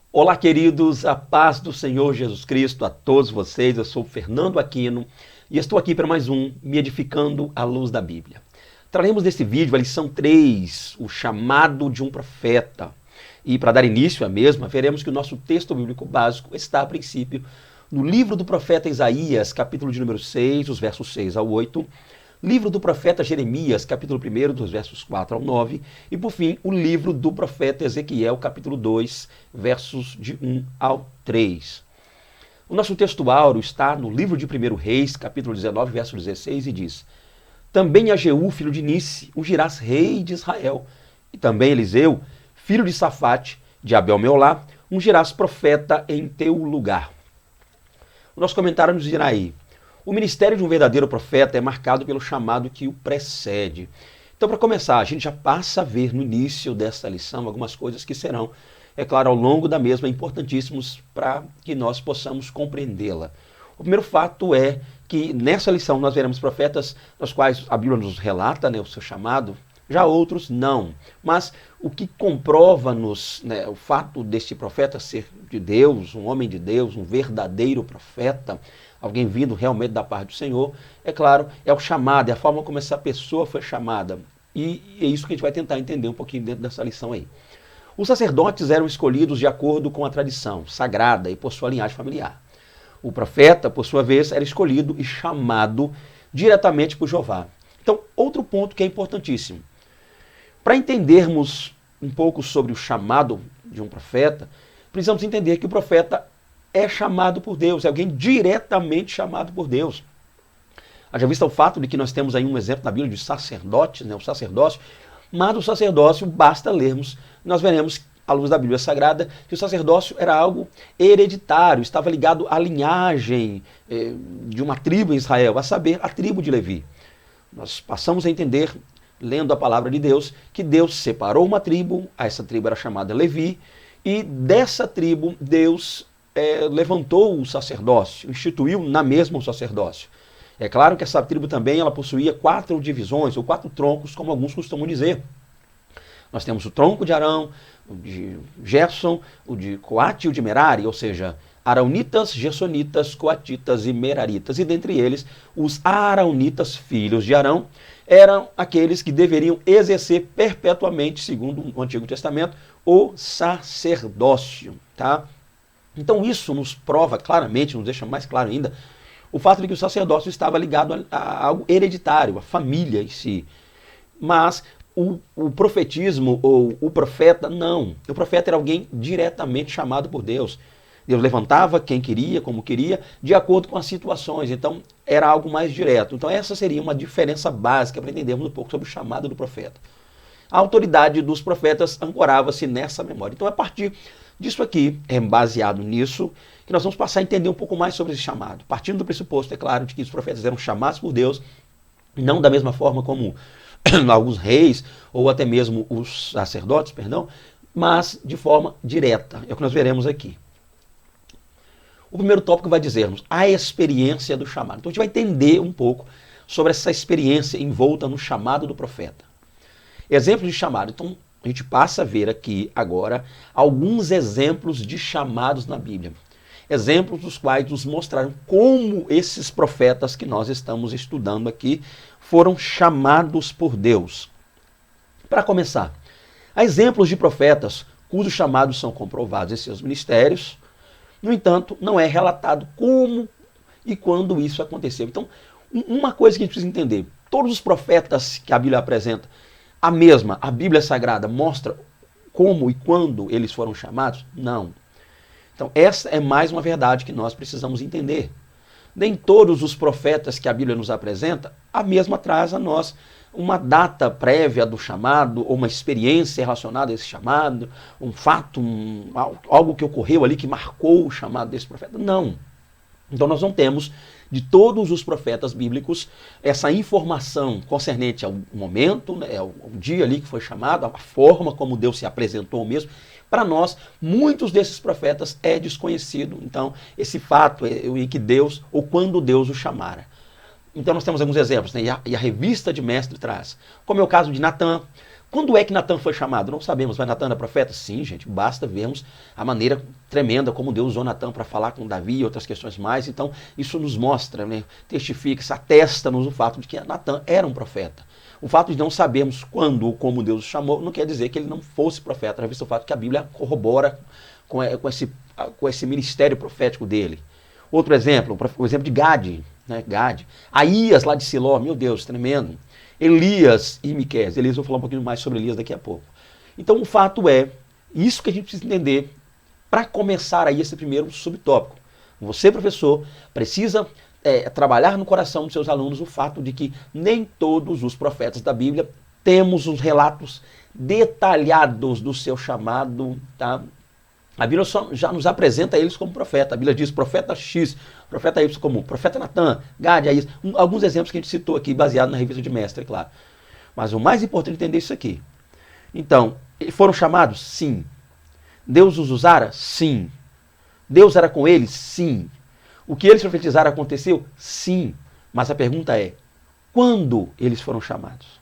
Olá, queridos, a paz do Senhor Jesus Cristo a todos vocês. Eu sou Fernando Aquino e estou aqui para mais um Me Edificando à Luz da Bíblia. Traremos nesse vídeo a lição 3, o chamado de um profeta. E para dar início à mesma, veremos que o nosso texto bíblico básico está, a princípio, no livro do profeta Isaías, capítulo de número 6, os versos 6 ao 8, livro do profeta Jeremias, capítulo 1, dos versos 4 ao 9, e por fim, o livro do profeta Ezequiel, capítulo 2, versos de 1 ao 3. O nosso texto áureo está no livro de 1 Reis, capítulo 19, verso 16, e diz: Também a Jeú, filho de Nice, ungirás rei de Israel, e também Eliseu, filho de Safate, de Abel-Meolá, ungirás profeta em teu lugar. O nosso comentário nos dirá aí: o ministério de um verdadeiro profeta é marcado pelo chamado que o precede. Então, para começar, a gente já passa a ver no início desta lição algumas coisas que serão, é claro, ao longo da mesma, importantíssimos para que nós possamos compreendê-la. O primeiro fato é que nessa lição nós veremos profetas nos quais a Bíblia nos relata, o seu chamado, já outros não. Mas o que comprova-nos, o fato deste profeta ser de Deus, um homem de Deus, um verdadeiro profeta, alguém vindo realmente da parte do Senhor, é claro, é o chamado, é a forma como essa pessoa foi chamada. E é isso que a gente vai tentar entender um pouquinho dentro dessa lição aí. Os sacerdotes eram escolhidos de acordo com a tradição sagrada e por sua linhagem familiar. O profeta, por sua vez, era escolhido e chamado diretamente por Jeová. Então, outro ponto que é importantíssimo. Para entendermos um pouco sobre o chamado de um profeta, precisamos entender que o profeta é chamado por Deus, é alguém diretamente chamado por Deus. Haja vista o fato de que nós temos aí um exemplo na Bíblia de sacerdote, o sacerdócio, mas o sacerdócio, basta lermos, nós veremos, à luz da Bíblia Sagrada, que o sacerdócio era algo hereditário, estava ligado à linhagem de uma tribo em Israel, a saber, a tribo de Levi. Nós passamos a entender, lendo a palavra de Deus, que Deus separou uma tribo, essa tribo era chamada Levi, e dessa tribo Deus levantou o sacerdócio, instituiu na mesma o sacerdócio. É claro que essa tribo também ela possuía 4 divisões, ou 4 troncos, como alguns costumam dizer. Nós temos o tronco de Arão, o de Gerson, o de Coate e o de Merari, ou seja, Araunitas, Gersonitas, Coatitas e Meraritas. E dentre eles, os Araunitas, filhos de Arão, eram aqueles que deveriam exercer perpetuamente, segundo o Antigo Testamento, o sacerdócio, tá? Então isso nos prova claramente, nos deixa mais claro ainda, o fato de que o sacerdócio estava ligado a algo hereditário, a família em si. Mas o profetismo ou o profeta, não. O profeta era alguém diretamente chamado por Deus. Deus levantava quem queria, como queria, de acordo com as situações. Então era algo mais direto. Então essa seria uma diferença básica para entendermos um pouco sobre o chamado do profeta. A autoridade dos profetas ancorava-se nessa memória. Então, a partir disso aqui, baseado nisso, que nós vamos passar a entender um pouco mais sobre esse chamado. Partindo do pressuposto, é claro, de que os profetas eram chamados por Deus, não da mesma forma como alguns reis, ou até mesmo os sacerdotes, mas de forma direta. É o que nós veremos aqui. O primeiro tópico vai dizer-nos a experiência do chamado. Então, a gente vai entender um pouco sobre essa experiência envolta no chamado do profeta. Exemplos de chamado. Então, a gente passa a ver aqui agora alguns exemplos de chamados na Bíblia. Exemplos dos quais nos mostraram como esses profetas que nós estamos estudando aqui foram chamados por Deus. Para começar, há exemplos de profetas cujos chamados são comprovados em seus ministérios. No entanto, não é relatado como e quando isso aconteceu. Então, uma coisa que a gente precisa entender, todos os profetas que a Bíblia apresenta, a Bíblia Sagrada mostra como e quando eles foram chamados? Não. Então, essa é mais uma verdade que nós precisamos entender. Nem todos os profetas que a Bíblia nos apresenta, a mesma traz a nós uma data prévia do chamado, ou uma experiência relacionada a esse chamado, um fato, algo que ocorreu ali que marcou o chamado desse profeta. Não. Então, nós não temos de todos os profetas bíblicos essa informação concernente ao momento, ao dia ali que foi chamado, a forma como Deus se apresentou mesmo. Para nós, muitos desses profetas é desconhecido. Então, esse fato em que Deus, ou quando Deus o chamara. Então nós temos alguns exemplos, e a revista de Mestre traz, como é o caso de Natã, Quando é que Natan foi chamado? Não sabemos, mas Natan era profeta? Sim, gente, basta vermos a maneira tremenda como Deus usou Natan para falar com Davi e outras questões mais. Então, isso nos mostra, né, testifica, atesta-nos o fato de que Natan era um profeta. O fato de não sabermos quando ou como Deus o chamou não quer dizer que ele não fosse profeta, já visto o fato que a Bíblia corrobora com esse ministério profético dele. Outro exemplo, o exemplo de Gade, né? Gade. Aías lá de Siló, meu Deus, tremendo. Elias e Miqueias. Elias, eu vou falar um pouquinho mais sobre Elias daqui a pouco. Então o fato é, isso que a gente precisa entender para começar aí esse primeiro subtópico. Você, professor, precisa trabalhar no coração dos seus alunos o fato de que nem todos os profetas da Bíblia temos os relatos detalhados do seu chamado, tá? A Bíblia já nos apresenta eles como profeta. A Bíblia diz profeta X, profeta Y como profeta Natan, Gade, Aías. Alguns exemplos que a gente citou aqui, baseado na revista de Mestre, é claro. Mas o mais importante é entender isso aqui. Então, foram chamados? Sim. Deus os usara? Sim. Deus era com eles? Sim. O que eles profetizaram aconteceu? Sim. Mas a pergunta é, quando eles foram chamados?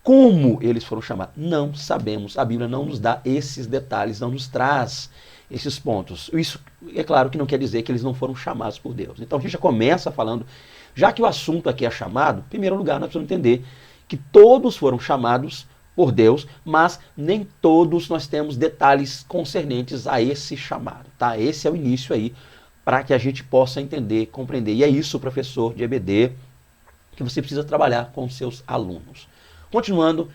Como eles foram chamados? Não sabemos. A Bíblia não nos dá esses detalhes, não nos traz esses pontos. Isso, é claro que não quer dizer que eles não foram chamados por Deus. Então a gente já começa falando, já que o assunto aqui é chamado, em primeiro lugar nós precisamos entender que todos foram chamados por Deus, mas nem todos nós temos detalhes concernentes a esse chamado. Tá? Esse é o início aí, para que a gente possa entender, compreender. E é isso, professor de EBD, que você precisa trabalhar com os seus alunos. Continuando,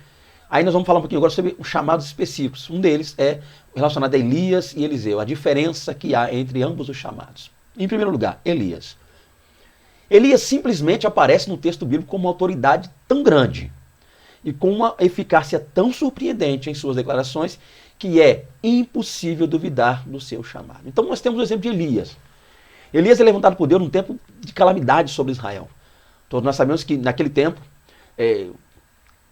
aí nós vamos falar um pouquinho agora sobre os chamados específicos. Um deles é relacionado a Elias e Eliseu, a diferença que há entre ambos os chamados. Em primeiro lugar, Elias. Elias simplesmente aparece no texto bíblico como uma autoridade tão grande e com uma eficácia tão surpreendente em suas declarações que é impossível duvidar do seu chamado. Então nós temos o exemplo de Elias. Elias é levantado por Deus num tempo de calamidade sobre Israel. Todos nós sabemos que naquele tempo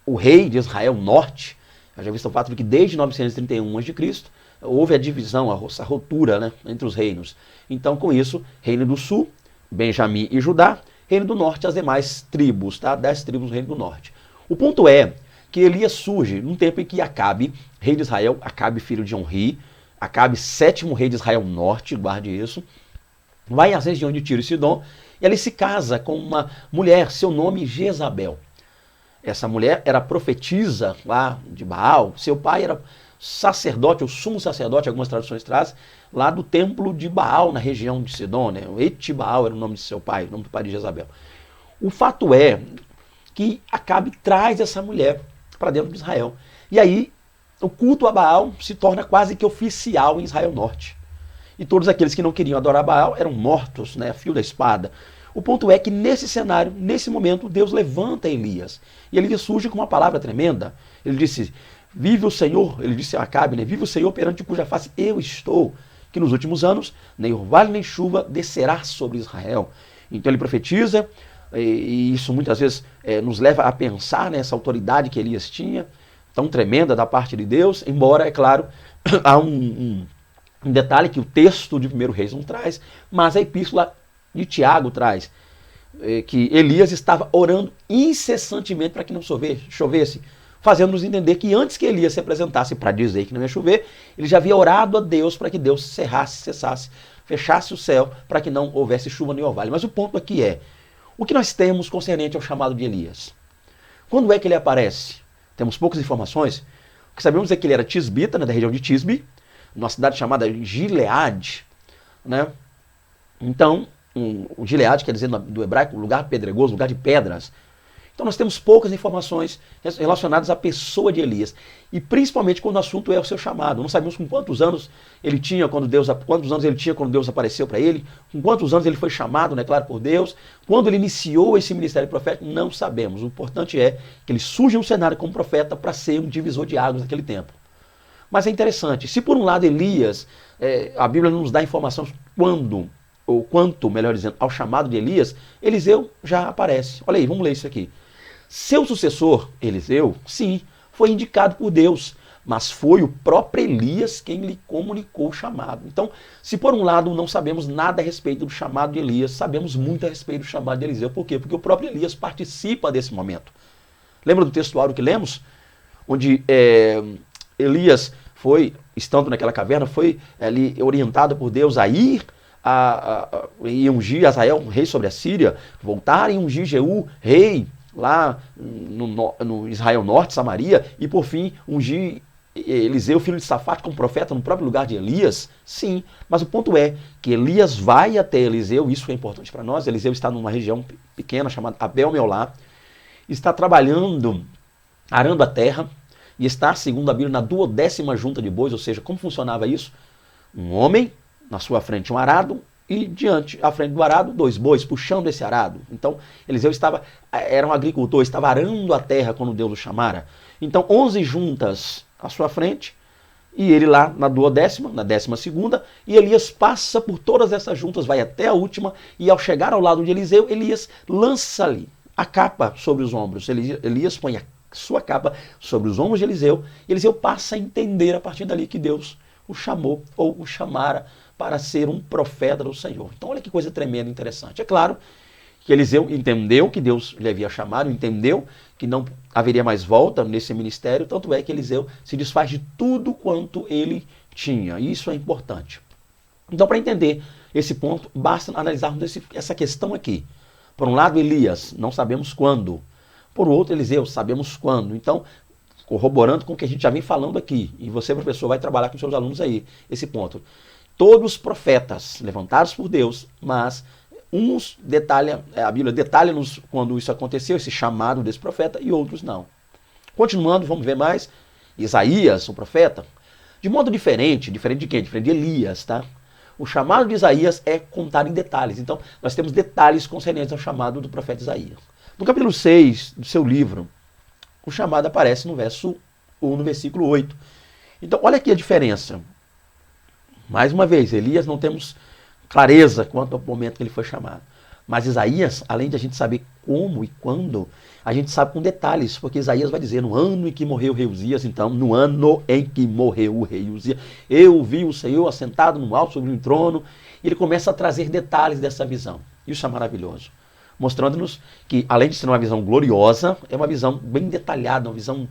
o rei de Israel Norte, já visto o fato de que desde 931 a.C. houve a divisão, a ruptura, né, entre os reinos. Então, com isso, reino do sul, Benjamim e Judá, reino do norte, as demais tribos, tá? 10 tribos do reino do norte. O ponto é que Elias surge num tempo em que Acabe, rei de Israel, Acabe filho de Onri, Acabe sétimo rei de Israel Norte, guarde isso, vai às regiões de Tiro e Sidom, e ele se casa com uma mulher, seu nome Jezabel. Essa mulher era profetisa lá de Baal, seu pai era sacerdote, ou sumo sacerdote, algumas traduções trazem, lá do templo de Baal, na região de Sidom, né? O Etibaal era o nome de seu pai, o nome do pai de Jezabel. O fato é que Acabe traz essa mulher para dentro de Israel. E aí o culto a Baal se torna quase que oficial em Israel Norte. E todos aqueles que não queriam adorar Baal eram mortos, né, a fio da espada. O ponto é que nesse cenário, nesse momento, Deus levanta Elias. E Elias surge com uma palavra tremenda. Ele disse, vive o Senhor, ele disse a Acabe, né, vive o Senhor perante cuja face eu estou, que nos últimos anos nem orvalho nem chuva descerá sobre Israel. Então ele profetiza, e isso muitas vezes nos leva a pensar nessa autoridade que Elias tinha, tão tremenda da parte de Deus, embora, é claro, há um detalhe que o texto de 1 Reis não traz, mas a epístola de Tiago traz, que Elias estava orando incessantemente para que não chovesse, fazendo-nos entender que antes que Elias se apresentasse para dizer que não ia chover, ele já havia orado a Deus para que Deus cessasse, fechasse o céu para que não houvesse chuva nem orvalho. Mas o ponto aqui é, o que nós temos concernente ao chamado de Elias? Quando é que ele aparece? Temos poucas informações. O que sabemos é que ele era tisbita, né, da região de Tisbe, numa cidade chamada Gileade, né? Então, o Gileade quer dizer do hebraico lugar pedregoso, lugar de pedras. Então nós temos poucas informações relacionadas à pessoa de Elias. E principalmente quando o assunto é o seu chamado. Não sabemos com quantos anos ele tinha quando Deus apareceu para ele, com quantos anos ele foi chamado, né, claro, por Deus, quando ele iniciou esse ministério profético, não sabemos. O importante é que ele surge no cenário como profeta para ser um divisor de águas naquele tempo. Mas é interessante, se por um lado Elias, a Bíblia não nos dá informação quanto, melhor dizendo, ao chamado de Elias, Eliseu já aparece. Olha aí, vamos ler isso aqui. Seu sucessor, Eliseu, sim, foi indicado por Deus, mas foi o próprio Elias quem lhe comunicou o chamado. Então, se por um lado não sabemos nada a respeito do chamado de Elias, sabemos muito a respeito do chamado de Eliseu. Por quê? Porque o próprio Elias participa desse momento. Lembra do textuário que lemos? onde Elias foi, estando naquela caverna, foi ali orientado por Deus a ir e ungir Azael, rei sobre a Síria, voltar e ungir Jeú, rei lá no Israel Norte, Samaria, e por fim ungir Eliseu, filho de Safate, como profeta no próprio lugar de Elias. Sim, mas o ponto é que Elias vai até Eliseu, isso é importante para nós. Eliseu está numa região pequena chamada Abel-Meolá, está trabalhando, arando a terra, e está, segundo a Bíblia, na 12ª junta de bois. Ou seja, como funcionava isso? Um homem, na sua frente um arado, e diante, à frente do arado, 2 bois, puxando esse arado. Então, Eliseu era um agricultor, estava arando a terra quando Deus o chamara. Então, 11 juntas à sua frente, e ele lá na 12ª, na 12ª, e Elias passa por todas essas juntas, vai até a última, e ao chegar ao lado de Eliseu, Elias lança ali a capa sobre os ombros. Elias põe a sua capa sobre os ombros de Eliseu, e Eliseu passa a entender a partir dali que Deus o chamou, ou o chamara, para ser um profeta do Senhor. Então olha que coisa tremenda e interessante. É claro que Eliseu entendeu que Deus lhe havia chamado, entendeu que não haveria mais volta nesse ministério, tanto é que Eliseu se desfaz de tudo quanto ele tinha. Isso é importante. Então, para entender esse ponto, basta analisarmos essa questão aqui. Por um lado, Elias, não sabemos quando. Por outro, Eliseu, sabemos quando. Então, corroborando com o que a gente já vem falando aqui, e você, professor, vai trabalhar com seus alunos aí, esse ponto. Todos os profetas levantados por Deus, mas uns a Bíblia detalha-nos quando isso aconteceu, esse chamado desse profeta, e outros não. Continuando, vamos ver mais. Isaías, o profeta, de modo diferente de quem? Diferente de Elias, tá? O chamado de Isaías é contar em detalhes. Então, nós temos detalhes concernentes ao chamado do profeta Isaías. No capítulo 6 do seu livro, o chamado aparece no versículo 8. Então, olha aqui a diferença. Mais uma vez, Elias não temos clareza quanto ao momento que ele foi chamado. Mas Isaías, além de a gente saber como e quando, a gente sabe com detalhes, porque Isaías vai dizer, no ano em que morreu o rei Uzias, então, no ano em que morreu o rei Uzias, eu vi o Senhor assentado no alto sobre um trono, e ele começa a trazer detalhes dessa visão. Isso é maravilhoso. Mostrando-nos que, além de ser uma visão gloriosa, é uma visão bem detalhada, uma visão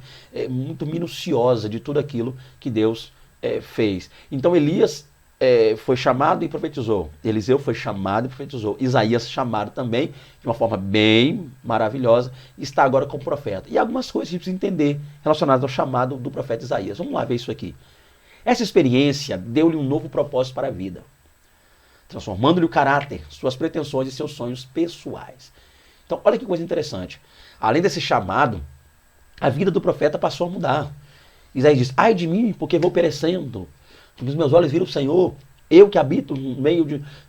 muito minuciosa de tudo aquilo que Deus fez. Então Elias foi chamado e profetizou. Eliseu foi chamado e profetizou. Isaías chamado também, de uma forma bem maravilhosa, está agora como profeta. E algumas coisas a gente precisa entender relacionadas ao chamado do profeta Isaías. Vamos lá ver isso aqui. Essa experiência deu-lhe um novo propósito para a vida, transformando-lhe o caráter, suas pretensões e seus sonhos pessoais. Então, olha que coisa interessante. Além desse chamado, a vida do profeta passou a mudar. Isaías diz, ai de mim, porque vou perecendo. Os meus olhos viram o Senhor, eu que habito no meio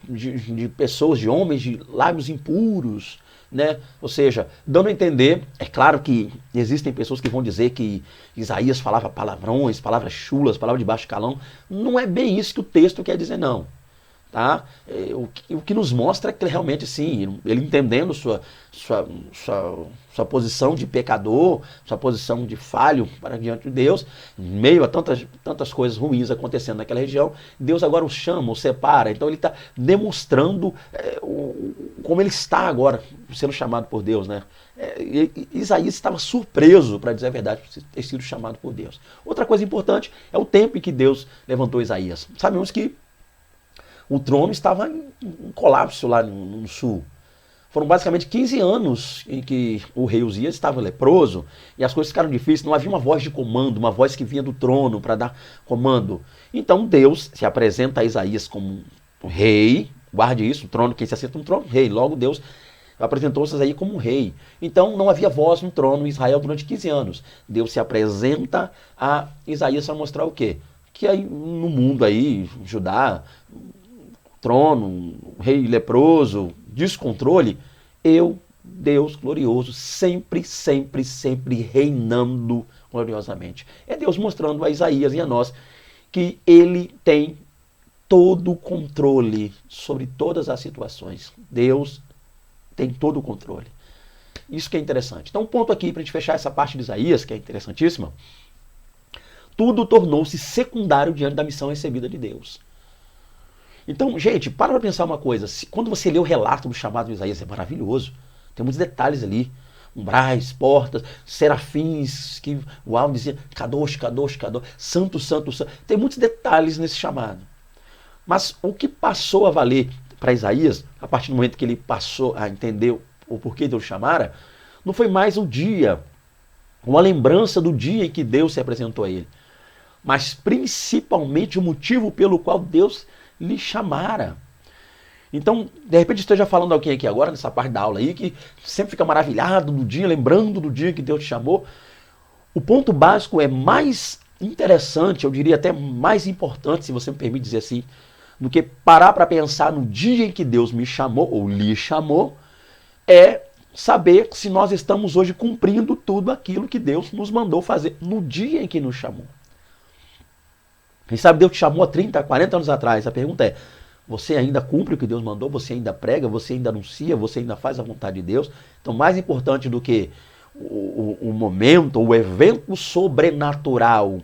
de pessoas, de homens, de lábios impuros, né? Ou seja, dando a entender, é claro que existem pessoas que vão dizer que Isaías falava palavrões, palavras chulas, palavras de baixo calão. Não é bem isso que o texto quer dizer, não. Tá? O que nos mostra é que realmente, sim, ele entendendo sua posição de pecador, sua posição de falho para diante de Deus, em meio a tantas coisas ruins acontecendo naquela região, Deus agora o chama, o separa. Então ele está demonstrando como ele está agora sendo chamado por Deus, né? Isaías estava surpreso, para dizer a verdade, por ter sido chamado por Deus. Outra coisa importante é o tempo em que Deus levantou Isaías. Sabemos que o trono estava em colapso lá no sul. Foram basicamente 15 anos em que o rei Uzias estava leproso e as coisas ficaram difíceis. Não havia uma voz de comando, uma voz que vinha do trono para dar comando. Então Deus se apresenta a Isaías como um rei, guarde isso, o trono, quem se assenta no trono, rei. Logo Deus apresentou-se aí como um rei. Então não havia voz no trono em Israel durante 15 anos. Deus se apresenta a Isaías para mostrar o quê? Que aí, no mundo aí, Judá, trono, rei leproso, descontrole, Deus glorioso, sempre, sempre, sempre reinando gloriosamente. É Deus mostrando a Isaías e a nós que ele tem todo o controle sobre todas as situações. Deus tem todo o controle. Isso que é interessante. Então, um ponto aqui para a gente fechar essa parte de Isaías, que é interessantíssima. Tudo tornou-se secundário diante da missão recebida de Deus. Então, gente, para pensar uma coisa. Quando você lê o relato do chamado de Isaías, é maravilhoso. Tem muitos detalhes ali. umbrais, portas, serafins, que o áudio dizia Kadosh, Kadosh, Kadosh, Santo, Santo, Santo. Tem muitos detalhes nesse chamado. Mas o que passou a valer para Isaías, a partir do momento que ele passou a entender o porquê Deus chamara, não foi mais o dia, uma lembrança do dia em que Deus se apresentou a ele, mas principalmente o motivo pelo qual Deus lhe chamara. Então, de repente, esteja falando alguém aqui agora, nessa parte da aula aí, que sempre fica maravilhado do dia, lembrando do dia que Deus te chamou. O ponto básico é mais interessante, eu diria até mais importante, se você me permite dizer assim, do que parar para pensar no dia em que Deus me chamou, ou lhe chamou, é saber se nós estamos hoje cumprindo tudo aquilo que Deus nos mandou fazer no dia em que nos chamou. Quem sabe Deus te chamou há 30, 40 anos atrás. A pergunta é, você ainda cumpre o que Deus mandou? Você ainda prega? Você ainda anuncia? Você ainda faz a vontade de Deus? Então, mais importante do que o momento, o evento sobrenatural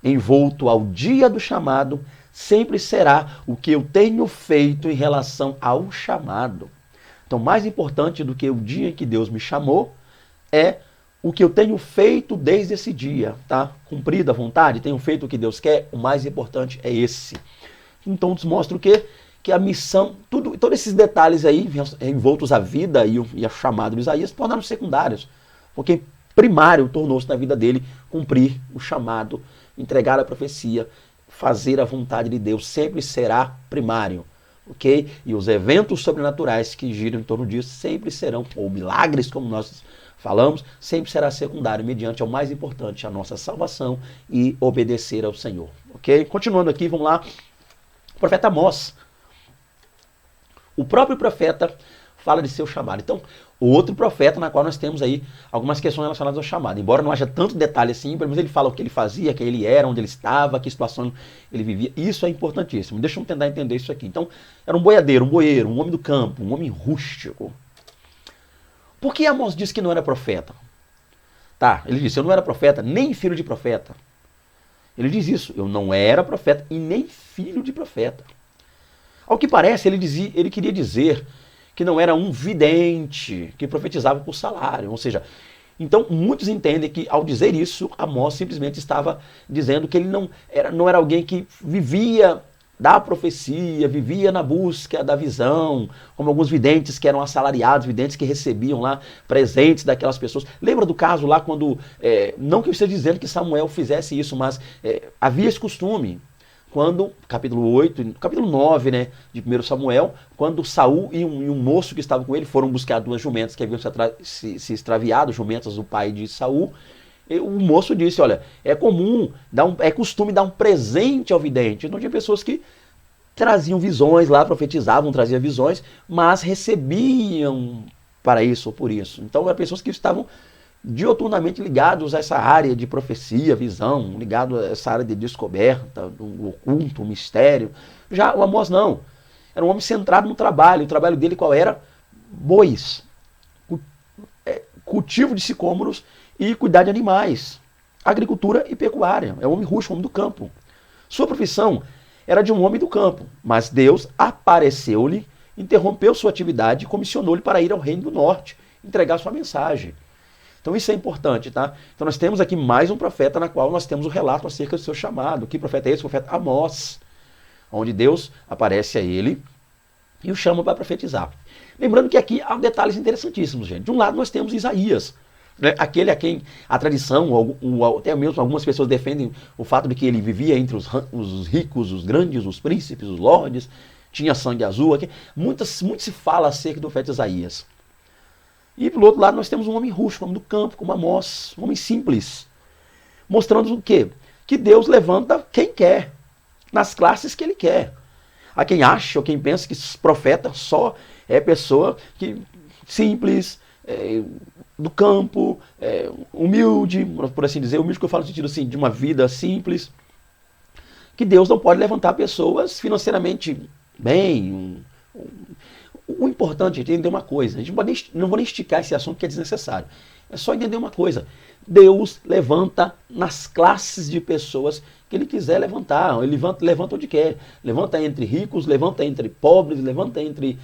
envolto ao dia do chamado, sempre será o que eu tenho feito em relação ao chamado. Então, mais importante do que o dia em que Deus me chamou é o que eu tenho feito desde esse dia, tá? Cumprido a vontade, tenho feito o que Deus quer, o mais importante é esse. Então, nos mostra o quê? Que a missão, todos esses detalhes aí, envoltos à vida e a chamada de Isaías, tornaram secundários. Porque primário tornou-se na vida dele cumprir o chamado, entregar a profecia, fazer a vontade de Deus, sempre será primário. Ok? E os eventos sobrenaturais que giram em torno disso sempre serão, ou milagres, como nós falamos, sempre será secundário, mediante ao mais importante, a nossa salvação e obedecer ao Senhor. Ok? Continuando aqui, vamos lá. O profeta Amós. O próprio profeta fala de seu chamado. Então, o outro profeta na qual nós temos aí algumas questões relacionadas ao chamado. Embora não haja tanto detalhe assim, pelo menos ele fala o que ele fazia, quem ele era, onde ele estava, que situação ele vivia. Isso é importantíssimo. Deixa eu tentar entender isso aqui. Então, era um boiadeiro, um boieiro, um homem do campo, um homem rústico. Por que Amós disse que não era profeta? Tá, ele disse, eu não era profeta, nem filho de profeta. Ele diz isso, eu não era profeta e nem filho de profeta. Ao que parece, ele queria dizer que não era um vidente que profetizava por salário. Ou seja, então muitos entendem que ao dizer isso, Amós simplesmente estava dizendo que ele não era alguém que vivia da profecia, vivia na busca da visão, como alguns videntes que eram assalariados, videntes que recebiam lá presentes daquelas pessoas. Lembra do caso lá quando, não que eu esteja dizendo que Samuel fizesse isso, mas havia esse costume. Quando, capítulo 8, capítulo 9, né, de 1 Samuel, quando Saul e um moço que estava com ele foram buscar duas jumentas que haviam se extraviado, jumentas do pai de Saul, e o moço disse, olha, é costume dar um presente ao vidente. Então tinha pessoas que traziam visões lá, profetizavam, traziam visões, mas recebiam para isso ou por isso. Então eram pessoas que estavam dioturnamente ligados a essa área de profecia, visão, ligado a essa área de descoberta, do oculto, o mistério. Já o Amós não. Era um homem centrado no trabalho. O trabalho dele qual era? Bois, cultivo de sicômoros e cuidar de animais. Agricultura e pecuária. É um homem rústico, um homem do campo. Sua profissão era de um homem do campo, mas Deus apareceu-lhe, interrompeu sua atividade e comissionou-lhe para ir ao Reino do Norte, entregar sua mensagem. Então isso é importante, tá? Então nós temos aqui mais um profeta na qual nós temos o relato acerca do seu chamado. Que profeta é esse? O profeta Amós, onde Deus aparece a ele e o chama para profetizar. Lembrando que aqui há detalhes interessantíssimos, gente. De um lado nós temos Isaías, né? Aquele a quem a tradição, ou até mesmo algumas pessoas defendem o fato de que ele vivia entre os ricos, os grandes, os príncipes, os lordes, tinha sangue azul. Aqui. Muito se fala acerca do profeta Isaías. E do outro lado nós temos um homem rústico, um homem do campo, como Amós, um homem simples, mostrando o quê? Que Deus levanta quem quer, nas classes que ele quer. Há quem acha ou quem pensa que profeta só é pessoa que simples, do campo, humilde, por assim dizer, humilde que eu falo no sentido assim, de uma vida simples, que Deus não pode levantar pessoas financeiramente bem. O importante é entender uma coisa, a gente não vou nem esticar esse assunto que é desnecessário, é só entender uma coisa, Deus levanta nas classes de pessoas ele quiser levantar. Ele levanta onde quer. Levanta entre ricos, levanta entre pobres, levanta entre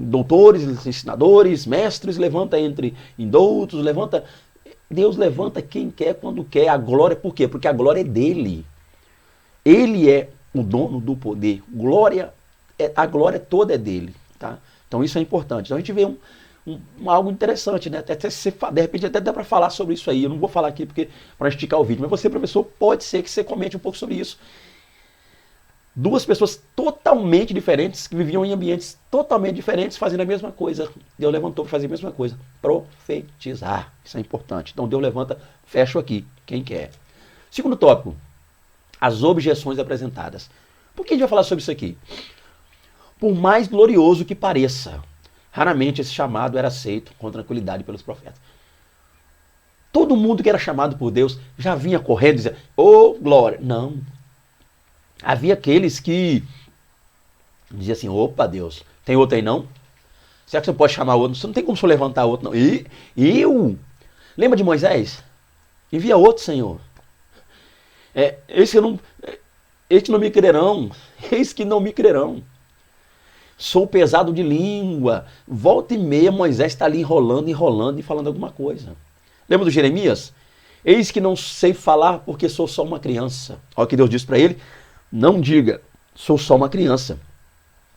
doutores, ensinadores, mestres, levanta entre indoutos, levanta... Deus levanta quem quer, quando quer. A glória, por quê? Porque a glória é dele. Ele é o dono do poder. A glória toda é dele. Tá? Então isso é importante. Então a gente vê algo interessante, né? De repente até dá para falar sobre isso aí. Eu não vou falar aqui para esticar o vídeo, mas você, professor, pode ser que você comente um pouco sobre isso. Duas pessoas totalmente diferentes, que viviam em ambientes totalmente diferentes, fazendo a mesma coisa. Deus levantou para fazer a mesma coisa. Profetizar. Isso é importante. Então Deus levanta, fecha aqui, quem quer. Segundo tópico, as objeções apresentadas. Por que a gente vai falar sobre isso aqui? Por mais glorioso que pareça, raramente esse chamado era aceito com tranquilidade pelos profetas. Todo mundo que era chamado por Deus já vinha correndo e dizia, ô glória. Não. Havia aqueles que diziam assim, opa Deus, tem outro aí não? Será que você pode chamar outro? Você não tem como você levantar outro não. E eu? Lembra de Moisés? Envia outro, Senhor. Eis que não me crerão. Eis que não me crerão. Sou pesado de língua. Volta e meia Moisés está ali enrolando e falando alguma coisa. Lembra do Jeremias? Eis que não sei falar porque sou só uma criança. Olha o que Deus disse para ele. Não diga, sou só uma criança.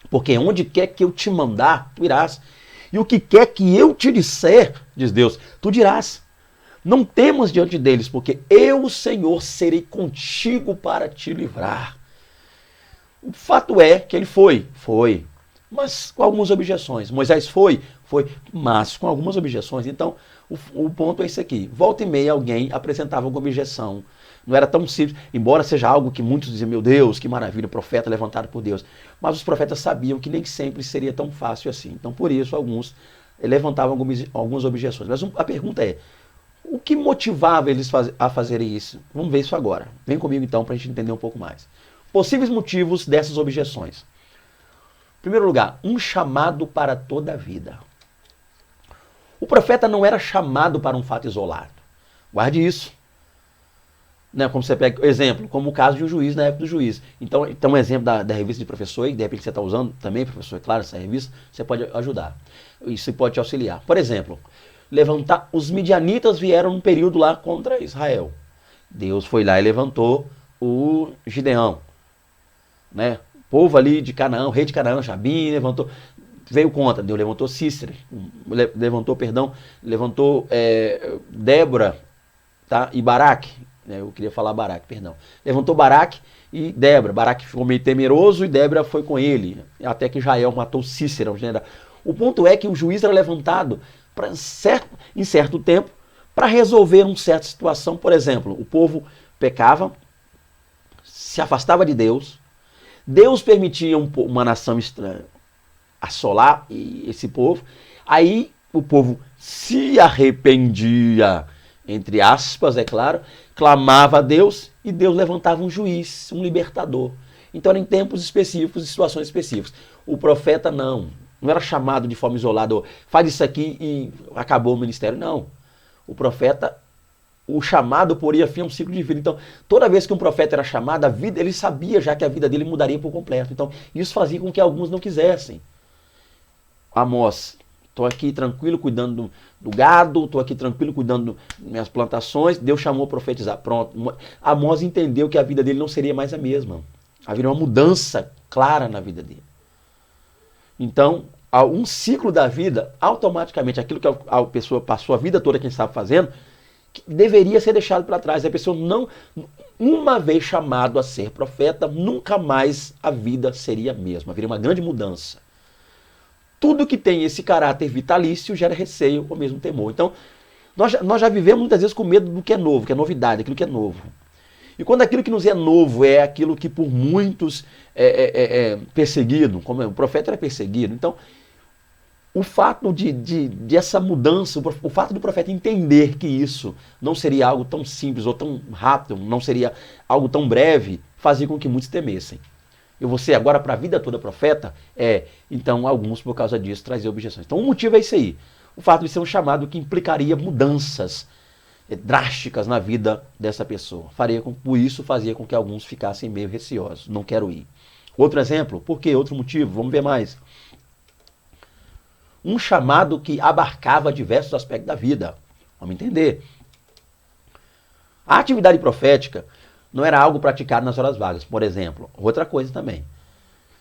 Porque onde quer que eu te mandar, tu irás. E o que quer que eu te disser, diz Deus, tu dirás. Não temas diante deles, porque eu, o Senhor, serei contigo para te livrar. O fato é que ele foi, mas com algumas objeções. Moisés foi, mas com algumas objeções. Então, o ponto é esse aqui. Volta e meia alguém apresentava alguma objeção. Não era tão simples, embora seja algo que muitos diziam, meu Deus, que maravilha, profeta levantado por Deus. Mas os profetas sabiam que nem sempre seria tão fácil assim. Então, por isso, alguns levantavam algumas objeções. Mas a pergunta é, o que motivava eles a fazerem isso? Vamos ver isso agora. Vem comigo então para a gente entender um pouco mais. Possíveis motivos dessas objeções. Em primeiro lugar, um chamado para toda a vida. O profeta não era chamado para um fato isolado. Guarde isso. Né, como você pega exemplo, como o caso de um juiz na época do juiz. Então um exemplo da revista de professor, e de repente você está usando também, professor, é claro, essa revista, você pode ajudar. Isso pode te auxiliar. Por exemplo, os midianitas vieram num período lá contra Israel. Deus foi lá e levantou o Gideão. Né? O povo ali de Canaã, o rei de Canaã, Jabim, veio contra. Deus levantou Cícera, levantou Débora, tá? E Baraque. Eu queria falar Baraque, perdão. Levantou Baraque e Débora. Baraque ficou meio temeroso e Débora foi com ele. Até que Jael matou Cícera, o general. O ponto é que o juiz era levantado em certo tempo para resolver uma certa situação. Por exemplo, o povo pecava, se afastava de Deus. Deus permitia uma nação estranha assolar esse povo. Aí o povo se arrependia, entre aspas, é claro, clamava a Deus e Deus levantava um juiz, um libertador. Então era em tempos específicos e situações específicas. O profeta não era chamado de forma isolada, faz isso aqui e acabou o ministério, não. O profeta, o chamado poria fim a um ciclo de vida. Então, toda vez que um profeta era chamado, ele sabia já que a vida dele mudaria por completo. Então, isso fazia com que alguns não quisessem. Amós, estou aqui tranquilo cuidando do gado, estou aqui tranquilo cuidando das minhas plantações. Deus chamou a profetizar. Pronto. Amós entendeu que a vida dele não seria mais a mesma. Haveria uma mudança clara na vida dele. Então, um ciclo da vida, automaticamente, aquilo que a pessoa passou a vida toda, quem sabe, fazendo, deveria ser deixado para trás. A pessoa não, uma vez chamado a ser profeta, nunca mais a vida seria a mesma. Haveria uma grande mudança. Tudo que tem esse caráter vitalício gera receio ou mesmo temor. Então, nós já vivemos muitas vezes com medo do que é novo, que é novidade, aquilo que é novo. E quando aquilo que nos é novo é aquilo que por muitos é perseguido, como o profeta era perseguido, então o fato de essa mudança, o fato do profeta entender que isso não seria algo tão simples ou tão rápido, não seria algo tão breve, fazia com que muitos temessem. Eu vou ser agora para a vida toda profeta? Então alguns por causa disso traziam objeções. Então o motivo é isso aí. O fato de ser um chamado que implicaria mudanças drásticas na vida dessa pessoa. Por isso fazia com que alguns ficassem meio receosos. Não quero ir. Outro exemplo, por quê? Outro motivo, vamos ver mais. Um chamado que abarcava diversos aspectos da vida. Vamos entender. A atividade profética não era algo praticado nas horas vagas, por exemplo. Outra coisa também.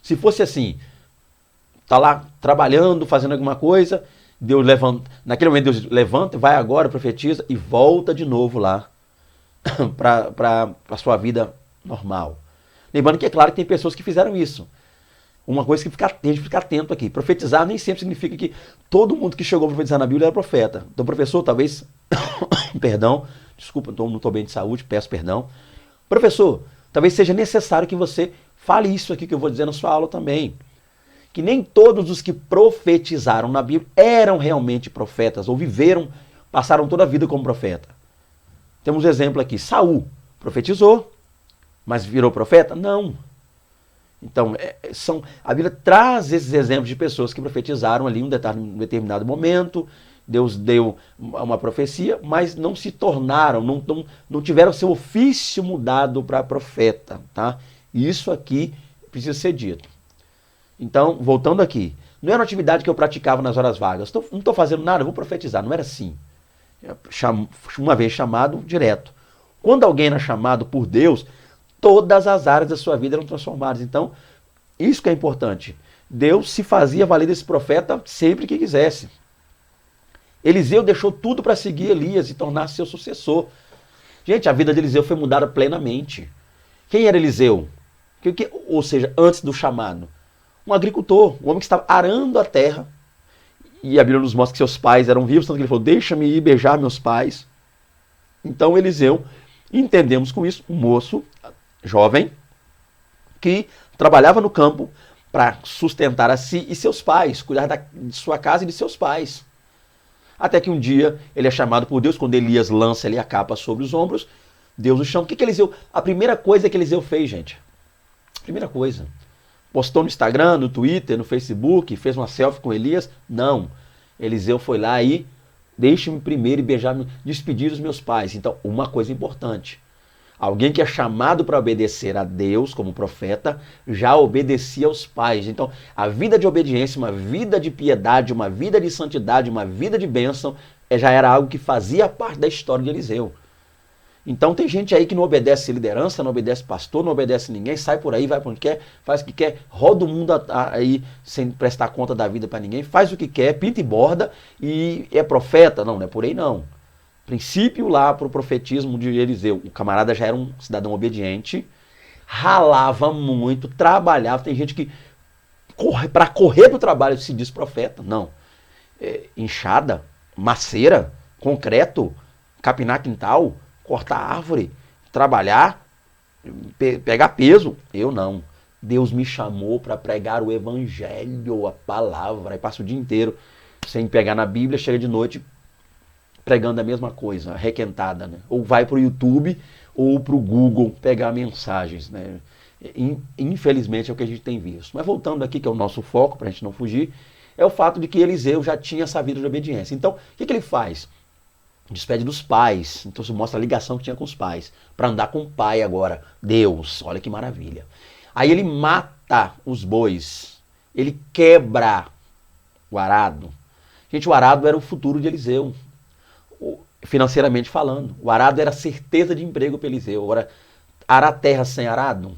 Se fosse assim, tá lá trabalhando, fazendo alguma coisa, Deus levanta, naquele momento Deus levanta, vai agora, profetiza e volta de novo lá para a sua vida normal. Lembrando que é claro que tem pessoas que fizeram isso. Uma coisa que a gente fica atento aqui. Profetizar nem sempre significa que todo mundo que chegou a profetizar na Bíblia era profeta. Então, professor, talvez... perdão, desculpa, não estou bem de saúde, peço perdão. Professor, talvez seja necessário que você fale isso aqui que eu vou dizer na sua aula também. Que nem todos os que profetizaram na Bíblia eram realmente profetas, ou passaram toda a vida como profeta. Temos um exemplo aqui. Saul profetizou, mas virou profeta? Não. Então, a Bíblia traz esses exemplos de pessoas que profetizaram ali em um determinado momento, Deus deu uma profecia, mas não se tornaram, não tiveram seu ofício mudado para profeta. Tá? E isso aqui precisa ser dito. Então, voltando aqui, não era uma atividade que eu praticava nas horas vagas. Não estou fazendo nada, eu vou profetizar. Não era assim. Uma vez chamado, direto. Quando alguém era chamado por Deus, todas as áreas da sua vida eram transformadas. Então, isso que é importante. Deus se fazia valer desse profeta sempre que quisesse. Eliseu deixou tudo para seguir Elias e tornar-se seu sucessor. Gente, a vida de Eliseu foi mudada plenamente. Quem era Eliseu? Ou seja, antes do chamado. Um agricultor, um homem que estava arando a terra. E a Bíblia nos mostra que seus pais eram vivos, tanto que ele falou, deixa-me ir beijar meus pais. Então Eliseu, entendemos com isso, um moço jovem, que trabalhava no campo para sustentar a si e seus pais, cuidar de sua casa e de seus pais. Até que um dia ele é chamado por Deus, quando Elias lança ali a capa sobre os ombros, Deus o chama. O que Eliseu? A primeira coisa que Eliseu fez, gente. Primeira coisa. Postou no Instagram, no Twitter, no Facebook, fez uma selfie com Elias? Não. Eliseu foi lá e deixe-me primeiro despedir os meus pais. Então, uma coisa importante. Alguém que é chamado para obedecer a Deus como profeta, já obedecia aos pais. Então, a vida de obediência, uma vida de piedade, uma vida de santidade, uma vida de bênção, já era algo que fazia parte da história de Eliseu. Então tem gente aí que não obedece liderança, não obedece pastor, não obedece ninguém, sai por aí, vai para onde quer, faz o que quer, roda o mundo aí sem prestar conta da vida para ninguém, faz o que quer, pinta e borda e é profeta. Não é por aí não. Princípio lá para o profetismo de Eliseu. O camarada já era um cidadão obediente, ralava muito, trabalhava. Tem gente que para correr do trabalho se diz profeta. Não. Enxada, maceira, concreto, capinar quintal, cortar árvore, trabalhar, pegar peso. Eu não. Deus me chamou para pregar o evangelho, a palavra. Aí passa o dia inteiro sem pegar na Bíblia, chega de noite pregando a mesma coisa, requentada, né? Ou vai para o YouTube ou para o Google pegar mensagens, né? Infelizmente é o que a gente tem visto. Mas voltando aqui, que é o nosso foco, para a gente não fugir, é o fato de que Eliseu já tinha essa vida de obediência. Então, o que ele faz? Despede dos pais. Então, isso mostra a ligação que tinha com os pais. Para andar com o pai agora. Deus, olha que maravilha. Aí ele mata os bois. Ele quebra o arado. Gente, o arado era o futuro de Eliseu. Financeiramente falando. O arado era certeza de emprego para Eliseu. Agora, arar terra sem arado?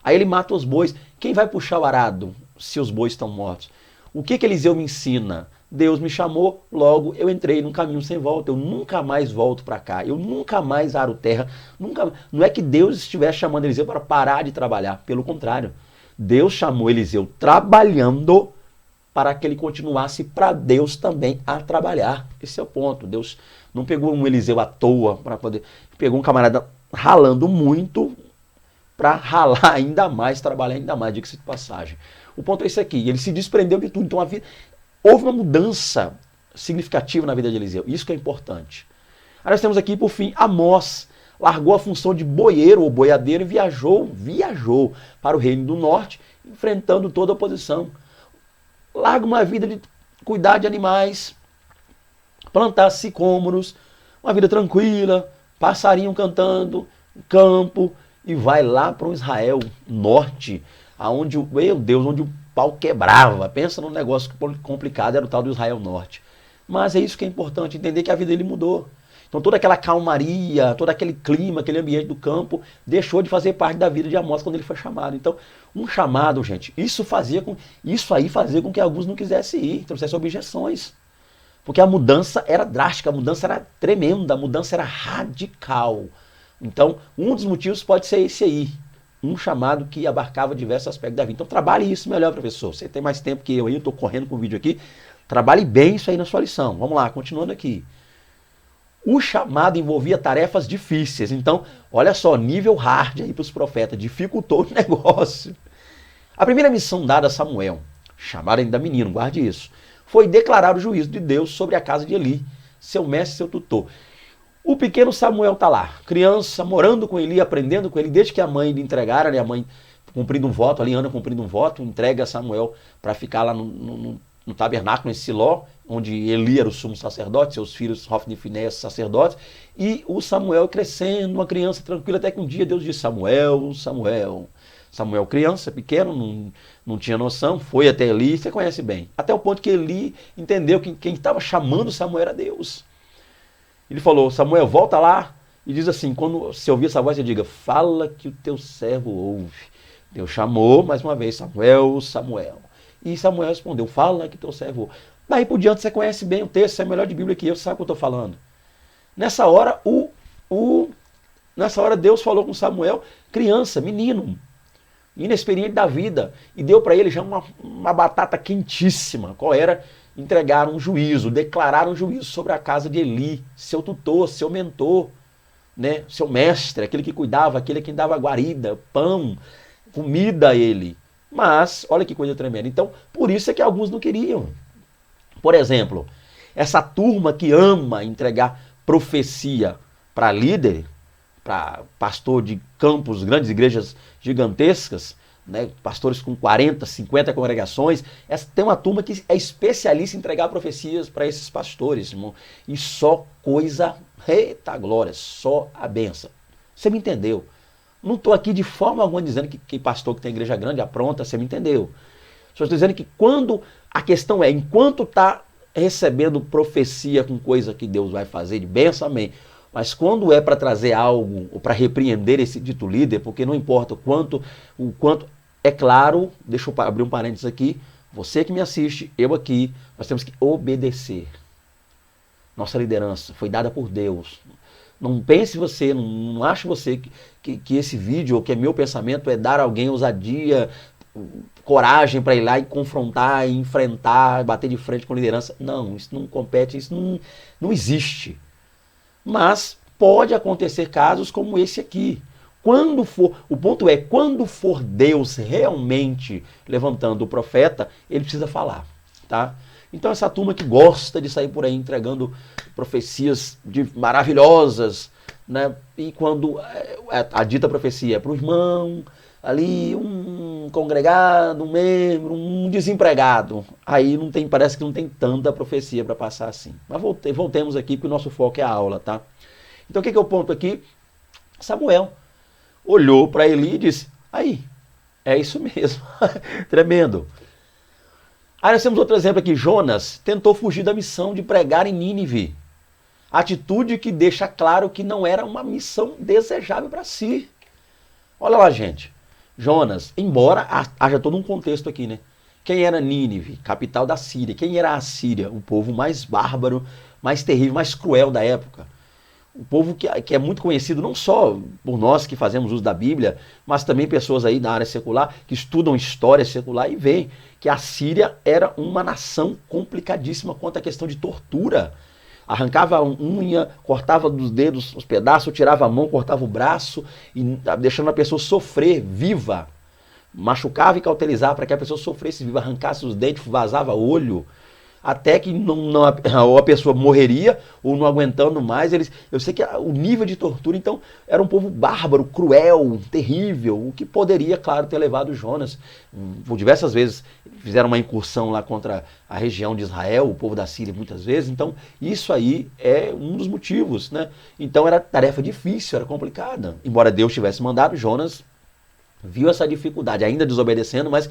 Aí ele mata os bois. Quem vai puxar o arado se os bois estão mortos? O que Eliseu me ensina? Deus me chamou, logo eu entrei num caminho sem volta. Eu nunca mais volto para cá. Eu nunca mais aro terra. Não é que Deus estivesse chamando Eliseu para parar de trabalhar. Pelo contrário. Deus chamou Eliseu trabalhando para que ele continuasse para Deus também a trabalhar. Esse é o ponto. Deus não pegou um Eliseu à toa para poder... Pegou um camarada ralando muito para ralar ainda mais, trabalhar ainda mais, diga-se de passagem. O ponto é esse aqui. Ele se desprendeu de tudo. Então houve uma mudança significativa na vida de Eliseu. Isso que é importante. Aí nós temos aqui, por fim, Amós. Largou a função de boieiro ou boiadeiro e viajou para o reino do norte, enfrentando toda a oposição. Larga uma vida de cuidar de animais, plantar sicômoros, Uma vida tranquila, passarinho cantando, campo, e vai lá para o Israel norte, aonde, meu Deus, onde o pau quebrava. Pensa num negócio complicado, era o tal do Israel norte. Mas é isso que é importante, entender que a vida dele mudou. Então toda aquela calmaria, todo aquele clima, aquele ambiente do campo, deixou de fazer parte da vida de Amós quando ele foi chamado. Então, um chamado, gente, isso aí fazia com que alguns não quisessem ir, trouxessem objeções. Porque a mudança era drástica, a mudança era tremenda, a mudança era radical. Então, um dos motivos pode ser esse aí. Um chamado que abarcava diversos aspectos da vida. Então, trabalhe isso melhor, professor. Você tem mais tempo que eu aí, eu estou correndo com o vídeo aqui. Trabalhe bem isso aí na sua lição. Vamos lá, continuando aqui. O chamado envolvia tarefas difíceis. Então, olha só, nível hard aí para os profetas. Dificultou o negócio. A primeira missão dada a Samuel, chamado ainda menino, guarde isso, foi declarar o juízo de Deus sobre a casa de Eli, seu mestre e seu tutor. O pequeno Samuel está lá, criança, morando com Eli, aprendendo com ele, desde que a mãe lhe entregara, né, a mãe cumprindo um voto, ali Ana cumprindo um voto, entrega Samuel para ficar lá no tabernáculo em Siló, onde Eli era o sumo sacerdote, seus filhos Hofni e Finéias sacerdotes, e o Samuel crescendo, uma criança tranquila, até que um dia Deus disse, Samuel, Samuel. Samuel criança, pequeno, não tinha noção, foi até Eli, você conhece bem. Até o ponto que Eli entendeu que quem estava chamando Samuel era Deus. Ele falou, Samuel, volta lá e diz assim, quando você ouvir essa voz, você diga, fala que o teu servo ouve. Deus chamou mais uma vez, Samuel, Samuel. E Samuel respondeu, fala que o teu servo ouve. Daí por diante você conhece bem o texto, você é melhor de Bíblia que eu, sabe o que eu estou falando. Nessa hora, Deus falou com Samuel, criança, menino, inexperiente da vida, e deu para ele já uma batata quentíssima. Qual era? Entregar um juízo, declarar um juízo sobre a casa de Eli, seu tutor, seu mentor, né? Seu mestre, aquele que cuidava, aquele que dava guarida, pão, comida a ele. Mas, olha que coisa tremenda. Então, por isso é que alguns não queriam. Por exemplo, essa turma que ama entregar profecia para líder, para pastor de campos, grandes igrejas gigantescas, né, pastores com 40, 50 congregações, tem uma turma que é especialista em entregar profecias para esses pastores, irmão, e só coisa, eita glória, só a benção. Você me entendeu? Não estou aqui de forma alguma dizendo que pastor que tem igreja grande apronta, você me entendeu? Só estou dizendo que quando a questão é, enquanto está recebendo profecia com coisa que Deus vai fazer de benção, amém. Mas quando é para trazer algo, ou para repreender esse dito líder, porque não importa o quanto, é claro, deixa eu abrir um parênteses aqui, você que me assiste, eu aqui, nós temos que obedecer. Nossa liderança foi dada por Deus. Não pense você, não ache você que esse vídeo, ou que é meu pensamento, é dar a alguém ousadia, coragem para ir lá e confrontar, e enfrentar, bater de frente com liderança. Não, isso não compete, isso não existe. Mas pode acontecer casos como esse aqui. Quando for, o ponto é, quando for Deus realmente levantando o profeta, ele precisa falar, tá? Então essa turma que gosta de sair por aí entregando profecias maravilhosas, né? E quando a dita profecia é para o irmão, ali um congregado, um membro, um desempregado, aí não tem, parece que não tem tanta profecia para passar assim. Mas voltemos aqui, porque o nosso foco é a aula, tá? Então o que é o ponto aqui? Samuel olhou para Eli e disse, aí, é isso mesmo, tremendo. Aí nós temos outro exemplo aqui, Jonas tentou fugir da missão de pregar em Nínive. Atitude que deixa claro que não era uma missão desejável para si. Olha lá, gente. Jonas, embora haja todo um contexto aqui, né? Quem era Nínive? Capital da Síria. Quem era a Síria? O povo mais bárbaro, mais terrível, mais cruel da época. O povo que é muito conhecido não só por nós que fazemos uso da Bíblia, mas também pessoas aí da área secular que estudam história secular e veem que a Síria era uma nação complicadíssima quanto à questão de tortura. Arrancava a unha, cortava dos dedos os pedaços, tirava a mão, cortava o braço, e deixando a pessoa sofrer viva. Machucava e cauterizava para que a pessoa sofresse viva, arrancasse os dentes, vazava olho. até que ou a pessoa morreria, ou não aguentando mais. Eu sei que o nível de tortura, então, era um povo bárbaro, cruel, terrível, o que poderia, claro, ter levado Jonas. Por diversas vezes fizeram uma incursão lá contra a região de Israel, o povo da Síria muitas vezes, então isso aí é um dos motivos, né? Então era tarefa difícil, era complicada. Embora Deus tivesse mandado, Jonas viu essa dificuldade, ainda desobedecendo, mas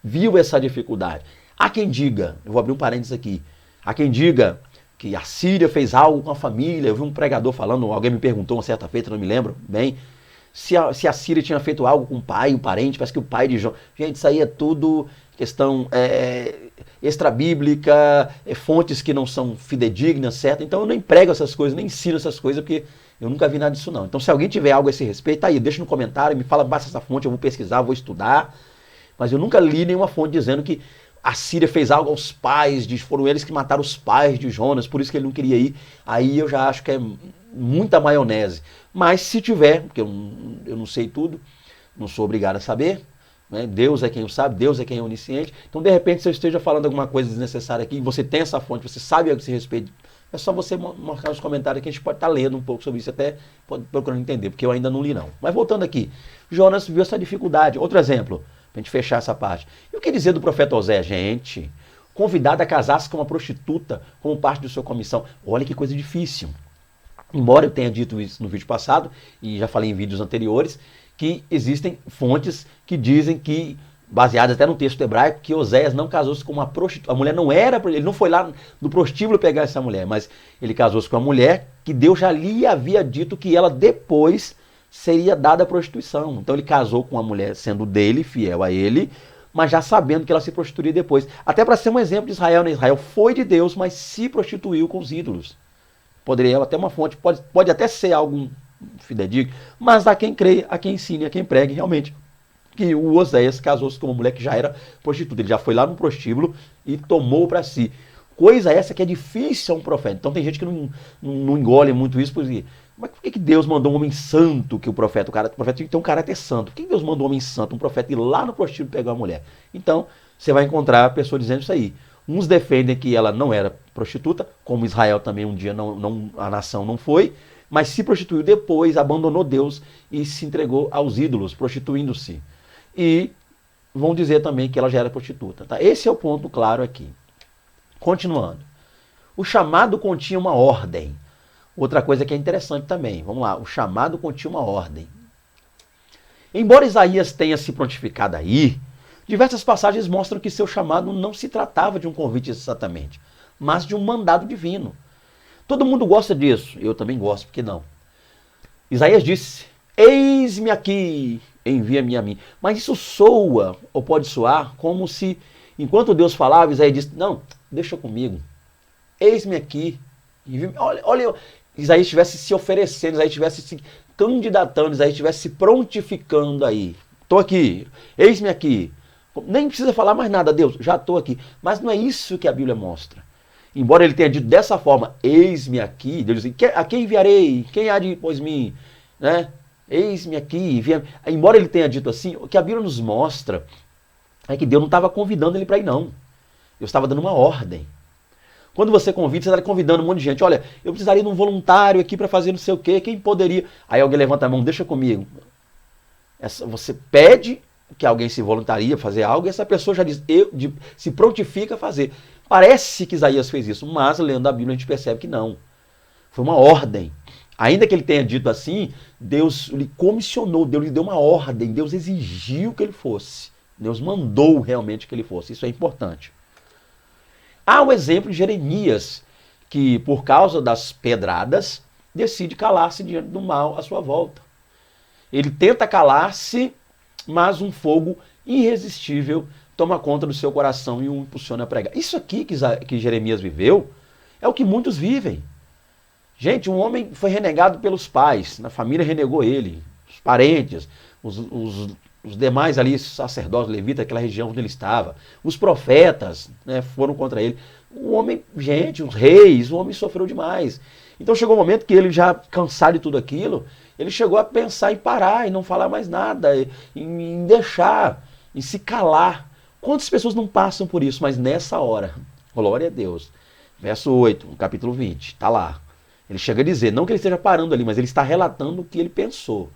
viu essa dificuldade. Há quem diga, eu vou abrir um parênteses aqui, há quem diga que a Síria fez algo com a família. Eu vi um pregador falando, alguém me perguntou uma certa feita, não me lembro bem, se a Síria tinha feito algo com o pai, o parente, parece que o pai de Jonas. Gente, isso aí é tudo questão extra-bíblica, fontes que não são fidedignas, certo? Então eu nem prego essas coisas, nem ensino essas coisas, porque eu nunca vi nada disso não. Então se alguém tiver algo a esse respeito, tá aí, deixa no comentário, me fala, basta essa fonte, eu vou pesquisar, vou estudar. Mas eu nunca li nenhuma fonte dizendo que a Síria fez algo aos pais, foram eles que mataram os pais de Jonas, por isso que ele não queria ir. Aí eu já acho que é muita maionese. Mas se tiver, porque eu não sei tudo, não sou obrigado a saber, né? Deus é quem o sabe, Deus é quem é onisciente. Então, de repente, se eu esteja falando alguma coisa desnecessária aqui, você tem essa fonte, você sabe a esse respeito, é só você marcar nos comentários que a gente pode estar lendo um pouco sobre isso, até procurando entender, porque eu ainda não li não. Mas voltando aqui, Jonas viu essa dificuldade. Outro exemplo, para a gente fechar essa parte. E o que dizer do profeta Osés? Gente, convidado a casar-se com uma prostituta como parte de sua comissão. Olha que coisa difícil. Embora eu tenha dito isso no vídeo passado, e já falei em vídeos anteriores, que existem fontes que dizem que, baseadas até no texto hebraico, que Oséias não casou-se com uma prostituta. A mulher não era, ele não foi lá no prostíbulo pegar essa mulher, mas ele casou-se com uma mulher que Deus já lhe havia dito que ela depois seria dada à prostituição. Então ele casou com uma mulher sendo dele, fiel a ele, mas já sabendo que ela se prostituiria depois. Até para ser um exemplo de Israel, né? Israel foi de Deus, mas se prostituiu com os ídolos. Poderia até uma fonte, pode até ser algo fidedigno, mas há quem crê, há quem ensine, há quem pregue realmente que o Oséias casou-se com uma mulher que já era prostituta. Ele já foi lá no prostíbulo e tomou para si. Coisa essa que é difícil a um profeta. Então tem gente que não engole muito isso, porque, mas por que Deus mandou um homem santo, que o profeta tem que ter um caráter santo? Por que Deus mandou um homem santo, um profeta, ir lá no prostíbulo pegar uma mulher? Então você vai encontrar a pessoa dizendo isso aí. Uns defendem que ela não era prostituta, como Israel também um dia a nação não foi, mas se prostituiu depois, abandonou Deus e se entregou aos ídolos, prostituindo-se. E vão dizer também que ela já era prostituta. Tá? Esse é o ponto claro aqui. Continuando. O chamado continha uma ordem. Outra coisa que é interessante também. Vamos lá. O chamado continha uma ordem. Embora Isaías tenha se prontificado aí, diversas passagens mostram que seu chamado não se tratava de um convite exatamente, mas de um mandado divino. Todo mundo gosta disso, eu também gosto, por que não? Isaías disse, eis-me aqui, envia-me a mim. Mas isso soa, ou pode soar, como se, enquanto Deus falava, Isaías disse, não, deixa comigo, eis-me aqui. Olha, Isaías estivesse se oferecendo, Isaías estivesse se candidatando, Isaías estivesse se prontificando aí. Estou aqui, eis-me aqui. Nem precisa falar mais nada, Deus, já estou aqui. Mas não é isso que a Bíblia mostra. Embora ele tenha dito dessa forma, eis-me aqui, Deus diz, a quem enviarei? Quem há de ir após mim? Né? Eis-me aqui. Embora ele tenha dito assim, o que a Bíblia nos mostra é que Deus não estava convidando ele para ir, não. Deus estava dando uma ordem. Quando você convida, você está convidando um monte de gente. Olha, eu precisaria de um voluntário aqui para fazer não sei o quê, quem poderia? Aí alguém levanta a mão, deixa comigo. Você pede que alguém se voluntaria a fazer algo, e essa pessoa já diz, se prontifica a fazer. Parece que Isaías fez isso, mas lendo a Bíblia a gente percebe que não. Foi uma ordem. Ainda que ele tenha dito assim, Deus lhe comissionou, Deus lhe deu uma ordem, Deus exigiu que ele fosse. Deus mandou realmente que ele fosse. Isso é importante. Há o exemplo de Jeremias, que por causa das pedradas, decide calar-se diante do mal à sua volta. Ele tenta calar-se, mas um fogo irresistível toma conta do seu coração e o impulsiona a pregar. Isso aqui que Jeremias viveu é o que muitos vivem. Gente, um homem foi renegado pelos pais, na família renegou ele, os parentes, os demais ali, sacerdotes, levitas, aquela região onde ele estava, os profetas, né, foram contra ele. O homem, gente, os reis, o homem sofreu demais. Então chegou um momento que ele já cansado de tudo aquilo, ele chegou a pensar em parar, em não falar mais nada, em deixar, em se calar. Quantas pessoas não passam por isso, mas nessa hora, Glória a Deus. Verso 8, no capítulo 20, está lá. Ele chega a dizer, não que ele esteja parando ali, mas ele está relatando o que ele pensou.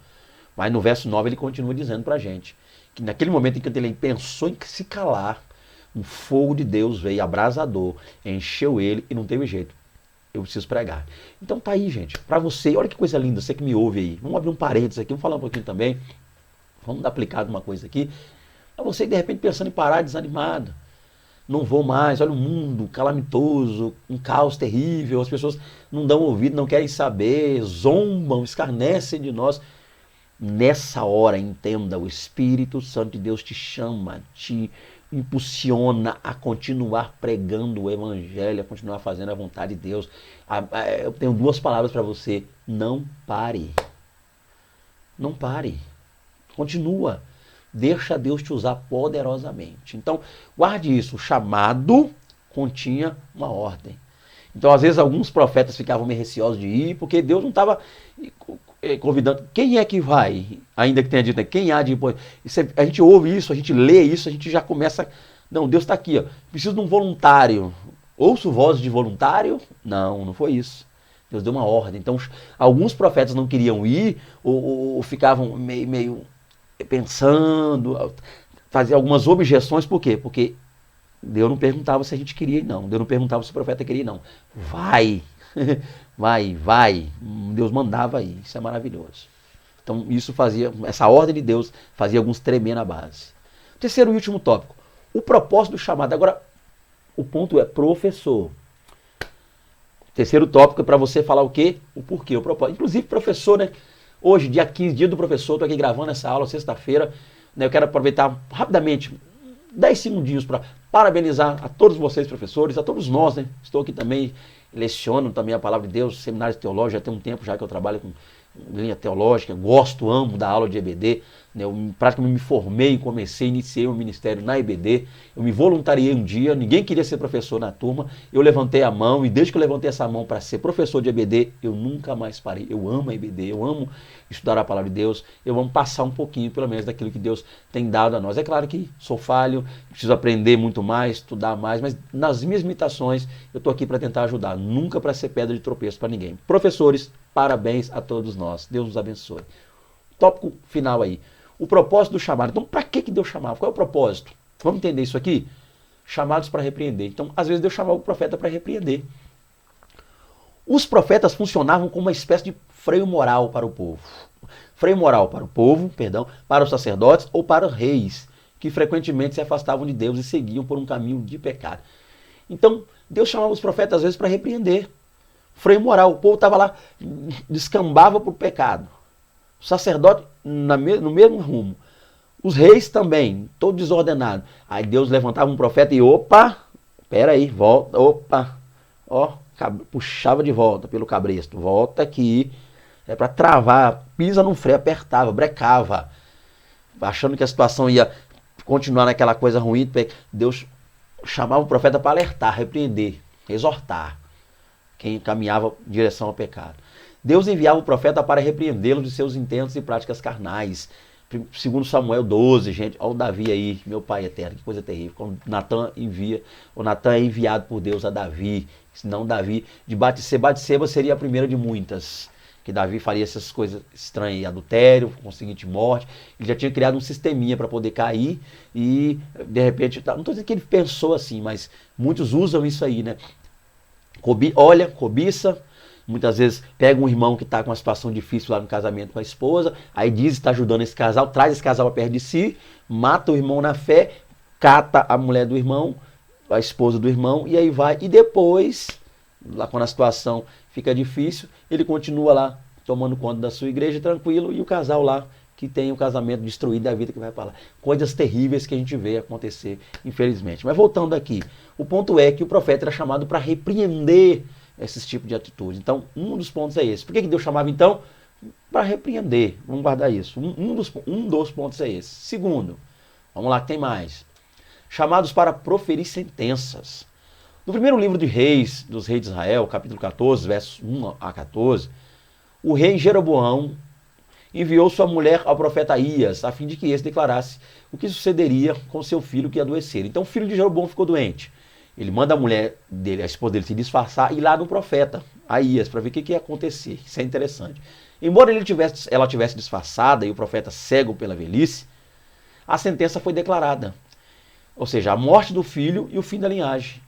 Mas no verso 9 ele continua dizendo para a gente que naquele momento em que ele pensou em se calar, um fogo de Deus veio abrasador, encheu ele e não teve jeito. Eu preciso pregar. Então tá aí, gente, para você, olha que coisa linda, você que me ouve aí. Vamos abrir um parênteses aqui, vamos falar um pouquinho também. Vamos dar aplicado uma coisa aqui. Para você de repente pensando em parar desanimado. Não vou mais, olha o mundo calamitoso, um caos terrível, as pessoas não dão ouvido, não querem saber, zombam, escarnecem de nós. Nessa hora, entenda, o Espírito Santo de Deus te chama, te impulsiona a continuar pregando o Evangelho, a continuar fazendo a vontade de Deus. Eu tenho duas palavras para você, não pare. Não pare. Continua. Deixa Deus te usar poderosamente. Então, guarde isso. O chamado continha uma ordem. Então, às vezes, alguns profetas ficavam meio receosos de ir, porque Deus não estava convidando. Quem é que vai? Ainda que tenha dito, né? Quem há de ir? A gente ouve isso, a gente lê isso, a gente já começa... Não, Deus está aqui. Ó. Preciso de um voluntário. Ouço voz de voluntário? Não, não foi isso. Deus deu uma ordem. Então, alguns profetas não queriam ir ou ficavam meio pensando, fazia algumas objeções, por quê? Porque Deus não perguntava se a gente queria ir, não. Deus não perguntava se o profeta queria ir, não. Vai, vai. Deus mandava ir, isso é maravilhoso. Então isso fazia, essa ordem de Deus fazia alguns tremer na base. Terceiro e último tópico, o propósito do chamado. Agora, o ponto é professor. Terceiro tópico é para você falar o quê? O porquê, o propósito. Inclusive, professor, né? Hoje, dia 15, dia do professor, estou aqui gravando essa aula, sexta-feira. Né, eu quero aproveitar rapidamente, 10 segundinhos para parabenizar a todos vocês, professores, a todos nós. Né? Estou aqui também, leciono também a palavra de Deus, seminários teológicos, já tem um tempo já que eu trabalho com linha teológica, gosto, amo da aula de EBD. Né, eu praticamente me formei, iniciei o ministério na EBD. Eu me voluntariei um dia, ninguém queria ser professor na turma. Eu levantei a mão e desde que eu levantei essa mão para ser professor de EBD, eu nunca mais parei. Eu amo a EBD, eu amo estudar a palavra de Deus, eu amo passar um pouquinho, pelo menos, daquilo que Deus tem dado a nós. É claro que sou falho, preciso aprender muito mais, estudar mais, mas nas minhas limitações eu estou aqui para tentar ajudar, nunca para ser pedra de tropeço para ninguém. Professores, parabéns a todos nós. Deus nos abençoe. Tópico final aí. O propósito do chamado. Então, para que Deus chamava? Qual é o propósito? Vamos entender isso aqui? Chamados para repreender. Então, às vezes Deus chamava o profeta para repreender. Os profetas funcionavam como uma espécie de freio moral para o povo. Freio moral para o povo, perdão, para os sacerdotes ou para os reis, que frequentemente se afastavam de Deus e seguiam por um caminho de pecado. Então, Deus chamava os profetas às vezes para repreender. Freio moral. O povo estava lá, descambava para o pecado. O sacerdote no mesmo rumo. Os reis também, todo desordenado. Aí Deus levantava um profeta e opa, peraí, volta, opa, ó, puxava de volta pelo cabresto, volta aqui, é para travar, pisa no freio, apertava, brecava, achando que a situação ia continuar naquela coisa ruim. Deus chamava o profeta para alertar, repreender, exortar quem caminhava em direção ao pecado. Deus enviava o profeta para repreendê-los de seus intentos e práticas carnais. Segundo Samuel 12, gente, olha o Davi aí, meu pai eterno, que coisa terrível. Quando Natan é enviado por Deus a Davi, senão Davi, de Batseba seria a primeira de muitas, que Davi faria essas coisas estranhas, adultério, conseguinte morte. Ele já tinha criado um sisteminha para poder cair e, de repente, não estou dizendo que ele pensou assim, mas muitos usam isso aí, né? Cobiça. Muitas vezes pega um irmão que está com uma situação difícil lá no casamento com a esposa, aí diz que está ajudando esse casal, traz esse casal para perto de si, mata o irmão na fé, cata a mulher do irmão, a esposa do irmão, e aí vai. E depois, lá quando a situação fica difícil, ele continua lá tomando conta da sua igreja tranquilo, e o casal lá que tem o casamento destruído da vida que vai para lá. Coisas terríveis que a gente vê acontecer, infelizmente. Mas voltando aqui, o ponto é que o profeta era chamado para repreender esses tipos de atitudes. Então, um dos pontos é esse. Por que Deus chamava, então? Para repreender. Vamos guardar isso. Um dos pontos é esse. Segundo, vamos lá que tem mais. Chamados para proferir sentenças. No primeiro livro de Reis, dos reis de Israel, capítulo 14, versos 1 a 14, o rei Jeroboão enviou sua mulher ao profeta Aías, a fim de que esse declarasse o que sucederia com seu filho que adoecera. Então, o filho de Jeroboão ficou doente. Ele manda a mulher dele, a esposa dele, se disfarçar e ir lá no profeta, Aías, para ver o que ia acontecer. Isso é interessante. Embora ela tivesse disfarçada e o profeta cego pela velhice, a sentença foi declarada. Ou seja, a morte do filho e o fim da linhagem.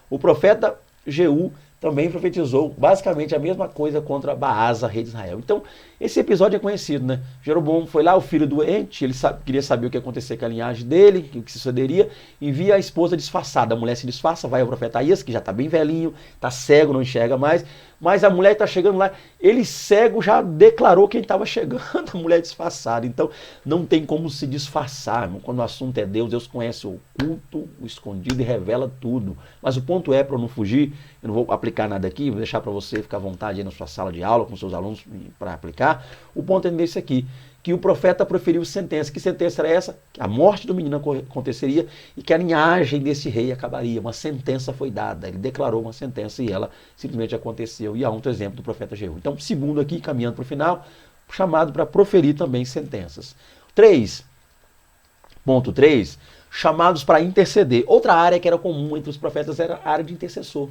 O profeta Jeú também profetizou basicamente a mesma coisa contra Baasa, rei de Israel. Então, esse episódio é conhecido, né? Jeroboão foi lá, o filho doente, ele queria saber o que ia acontecer com a linhagem dele, o que sucederia, envia a esposa disfarçada. A mulher se disfarça, vai ao profeta Aías, que já está bem velhinho, está cego, não enxerga mais, mas a mulher está chegando lá, ele cego já declarou quem estava chegando, a mulher disfarçada. Então, não tem como se disfarçar. Quando o assunto é Deus, Deus conhece o oculto, o escondido e revela tudo. Mas o ponto é, para eu não fugir, eu não vou aplicar nada aqui, vou deixar para você ficar à vontade aí na sua sala de aula com seus alunos para aplicar. O ponto é nesse aqui, que o profeta proferiu sentença. Que sentença era essa? Que a morte do menino aconteceria e que a linhagem desse rei acabaria. Uma sentença foi dada, ele declarou uma sentença e ela simplesmente aconteceu. E há outro exemplo do profeta Jeú. Então, segundo aqui, caminhando para o final, chamado para proferir também sentenças. 3.3, chamados para interceder. Outra área que era comum entre os profetas era a área de intercessor.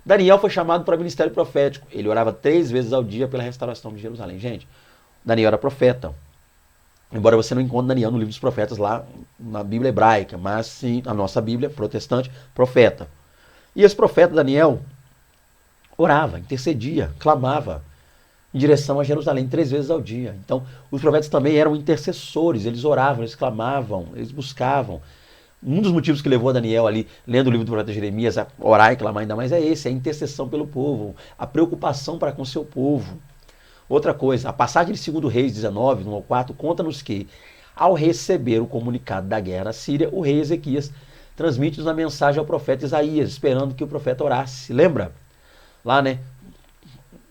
Daniel foi chamado para o ministério profético. Ele orava 3 vezes ao dia pela restauração de Jerusalém. Gente, Daniel era profeta. Embora você não encontre Daniel no livro dos profetas lá na Bíblia hebraica, mas sim na nossa Bíblia protestante, profeta. E esse profeta Daniel orava, intercedia, clamava em direção a Jerusalém 3 vezes ao dia. Então, os profetas também eram intercessores, eles oravam, eles clamavam, eles buscavam. Um dos motivos que levou a Daniel ali, lendo o livro do profeta Jeremias, a orar e clamar ainda mais é esse, a intercessão pelo povo, a preocupação para com o seu povo. Outra coisa, a passagem de 2 Reis 19, 1 ao 4, conta-nos que, ao receber o comunicado da guerra na Síria, o rei Ezequias transmite-nos a mensagem ao profeta Isaías, esperando que o profeta orasse. Lembra? Lá, né?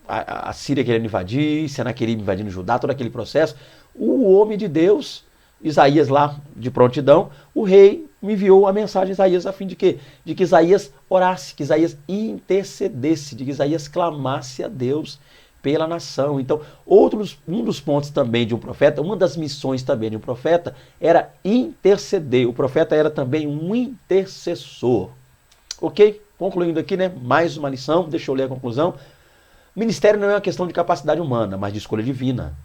A Síria querendo invadir, Senaqueribe invadindo Judá, todo aquele processo. O homem de Deus, Isaías lá de prontidão, o rei me enviou a mensagem a Isaías a fim de quê? De que Isaías orasse, que Isaías intercedesse, de que Isaías clamasse a Deus pela nação. Então, um dos pontos também de um profeta, uma das missões também de um profeta era interceder. O profeta era também um intercessor. Ok? Concluindo aqui, né? Mais uma lição, deixa eu ler a conclusão. Ministério não é uma questão de capacidade humana, mas de escolha divina.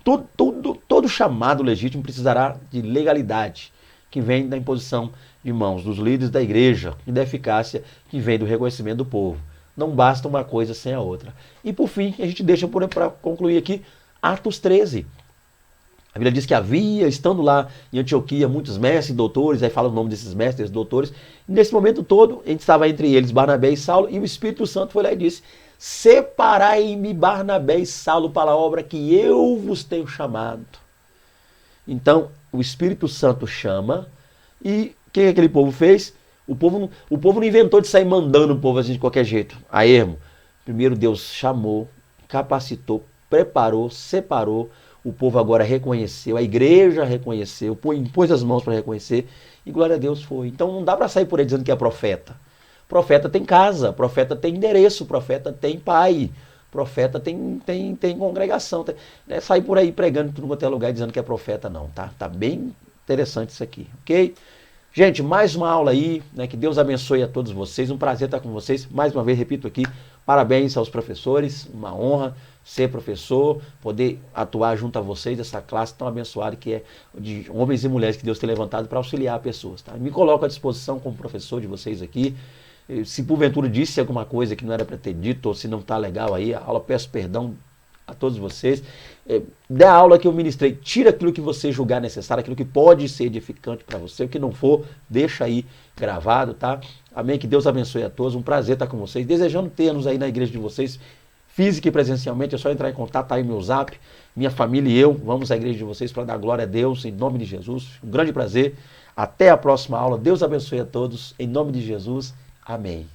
Todo chamado legítimo precisará de legalidade, que vem da imposição de mãos dos líderes da igreja, e da eficácia que vem do reconhecimento do povo. Não basta uma coisa sem a outra. E por fim, a gente deixa para concluir aqui, Atos 13. A Bíblia diz que havia, estando lá em Antioquia, muitos mestres e doutores, aí fala o nome desses mestres e doutores. E nesse momento todo, a gente estava entre eles, Barnabé e Saulo, e o Espírito Santo foi lá e disse: separai-me, Barnabé e Saulo, para a obra que eu vos tenho chamado. Então, o Espírito Santo chama, e o que aquele povo fez? O povo não inventou de sair mandando o povo assim de qualquer jeito, a ermo. Primeiro Deus chamou, capacitou, preparou, separou. O povo agora reconheceu, a igreja reconheceu, impôs as mãos para reconhecer, e glória a Deus foi. Então não dá para sair por aí dizendo que é profeta. Profeta tem casa, profeta tem endereço, profeta tem pai, profeta tem congregação. Não é sair por aí pregando em tudo quanto é lugar dizendo que é profeta, não. Tá bem interessante isso aqui, ok? Gente, mais uma aula aí, né? Que Deus abençoe a todos vocês. Um prazer estar com vocês. Mais uma vez, repito aqui, parabéns aos professores. Uma honra ser professor, poder atuar junto a vocês, essa classe tão abençoada que é de homens e mulheres que Deus tem levantado para auxiliar pessoas. Tá? Me coloco à disposição como professor de vocês aqui. Se porventura disse alguma coisa que não era para ter dito, ou se não está legal aí, a aula, peço perdão a todos vocês. Da aula que eu ministrei, tira aquilo que você julgar necessário, aquilo que pode ser edificante para você, o que não for, deixa aí gravado, tá? Amém? Que Deus abençoe a todos, um prazer estar com vocês, desejando ter-nos aí na igreja de vocês, física e presencialmente. É só entrar em contato, tá aí meu zap, minha família e eu, vamos à igreja de vocês para dar glória a Deus, em nome de Jesus, um grande prazer, até a próxima aula, Deus abençoe a todos, em nome de Jesus, amém.